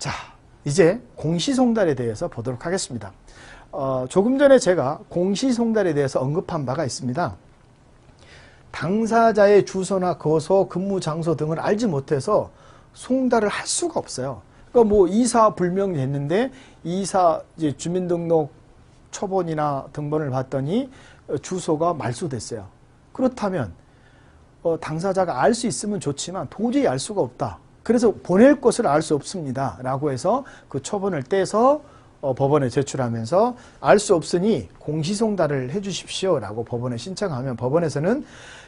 자, 이제 공시송달에 대해서 보도록 하겠습니다. 조금 전에 제가 공시송달에 대해서 언급한 바가 있습니다. 당사자의 주소나 거소, 근무 장소 등을 알지 못해서 송달을 할 수가 없어요. 그러니까 뭐 이사 불명이 됐는데 이사 이제 주민등록 초본이나 등본을 봤더니 주소가 말소됐어요. 그렇다면 당사자가 알 수 있으면 좋지만 도저히 알 수가 없다. 그래서 보낼 곳을 알 수 없습니다. 라고 해서 그 초본을 떼서 법원에 제출하면서 알 수 없으니 공시송달을 해 주십시오. 라고 법원에 신청하면 법원에서는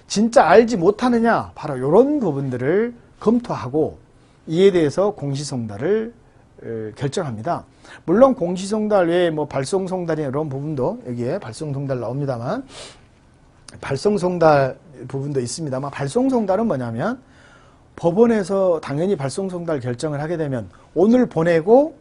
진짜 알지 못하느냐 바로 이런 부분들을 검토하고 이에 대해서 공시송달을 결정합니다. 물론 공시송달 외에 뭐 발송송달이나 이런 부분도 여기에 발송송달 나옵니다만 발송송달 부분도 있습니다만 발송송달은 뭐냐면 법원에서 당연히 발송송달 결정을 하게 되면 오늘 보내고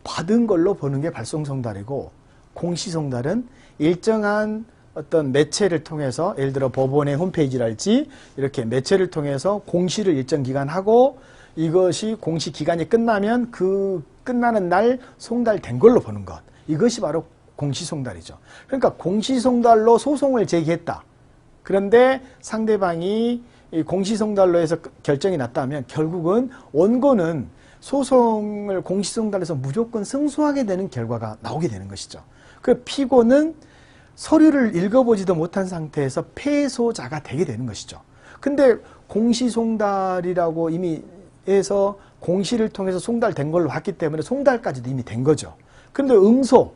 받은 걸로 보는 게 발송송달이고 공시송달은 일정한 어떤 매체를 통해서 예를 들어 법원의 홈페이지랄지 이렇게 매체를 통해서 공시를 일정 기간 하고 이것이 공시 기간이 끝나면 그 끝나는 날 송달된 걸로 보는 것. 이것이 바로 공시송달이죠. 그러니까 공시송달로 소송을 제기했다. 그런데 상대방이 공시송달로 해서 결정이 났다면 결국은 원고는 소송을 공시송달에서 무조건 승소하게 되는 결과가 나오게 되는 것이죠. 그 피고는 서류를 읽어보지도 못한 상태에서 패소자가 되게 되는 것이죠. 근데 공시송달이라고 이미 해서 공시를 통해서 송달된 걸로 봤기 때문에 송달까지도 이미 된 거죠. 그런데 응소,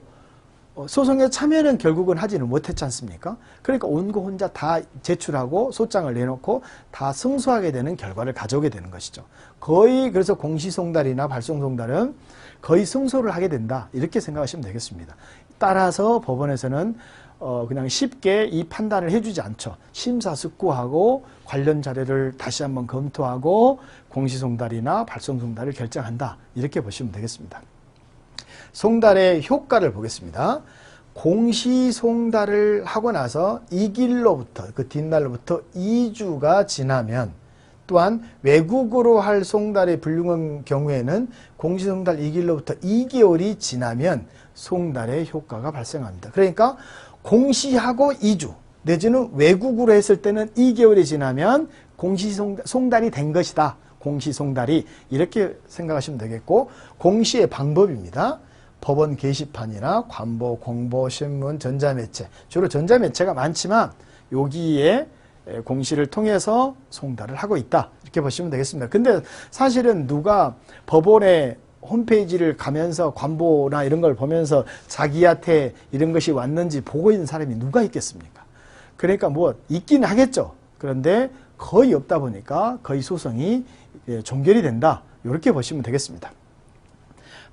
소송에 참여는 결국은 하지는 못했지 않습니까? 그러니까 원고 혼자 다 제출하고 소장을 내놓고 다 승소하게 되는 결과를 가져오게 되는 것이죠. 거의 그래서 공시송달이나 발송송달은 거의 승소를 하게 된다. 이렇게 생각하시면 되겠습니다. 따라서 법원에서는 그냥 쉽게 이 판단을 해주지 않죠. 심사숙고하고 관련 자료를 다시 한번 검토하고 공시송달이나 발송송달을 결정한다. 이렇게 보시면 되겠습니다. 송달의 효과를 보겠습니다. 공시송달을 하고 나서 이 길로부터 그 뒷날로부터 2주가 지나면 또한 외국으로 할 송달의 불능한 경우에는 공시송달 이 길로부터 2개월이 지나면 송달의 효과가 발생합니다. 그러니까 공시하고 2주 내지는 외국으로 했을 때는 2개월이 지나면 공시송달이 된 것이다. 공시송달이 이렇게 생각하시면 되겠고 공시의 방법입니다. 법원 게시판이나 관보, 공보, 신문, 전자매체 주로 전자매체가 많지만 여기에 공시를 통해서 송달을 하고 있다. 이렇게 보시면 되겠습니다. 근데 사실은 누가 법원의 홈페이지를 가면서 관보나 이런 걸 보면서 자기한테 이런 것이 왔는지 보고 있는 사람이 누가 있겠습니까? 그러니까 뭐 있긴 하겠죠. 그런데 거의 없다 보니까 거의 소송이 종결이 된다. 이렇게 보시면 되겠습니다.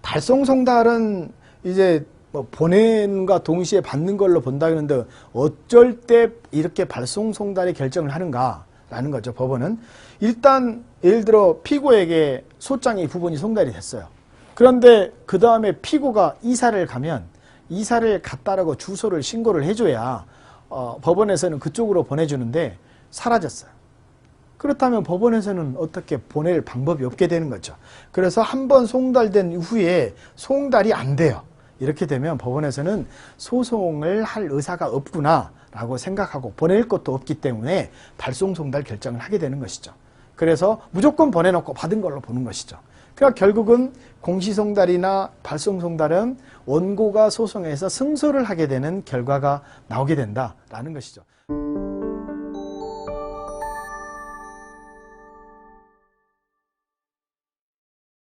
발송송달은 이제 뭐 보낸과 동시에 받는 걸로 본다 그러는데 어쩔 때 이렇게 발송송달의 결정을 하는가라는 거죠. 법원은 일단 예를 들어 피고에게 소장의 부분이 송달이 됐어요. 그런데 그 다음에 피고가 이사를 가면 이사를 갔다라고 주소를 신고를 해줘야 법원에서는 그쪽으로 보내주는데 사라졌어요. 그렇다면 법원에서는 어떻게 보낼 방법이 없게 되는 거죠. 그래서 한번 송달된 이후에 송달이 안 돼요. 이렇게 되면 법원에서는 소송을 할 의사가 없구나 라고 생각하고 보낼 것도 없기 때문에 발송송달 결정을 하게 되는 것이죠. 그래서 무조건 보내놓고 받은 걸로 보는 것이죠. 그러니까 결국은 공시송달이나 발송송달은 원고가 소송에서 승소를 하게 되는 결과가 나오게 된다라는 것이죠.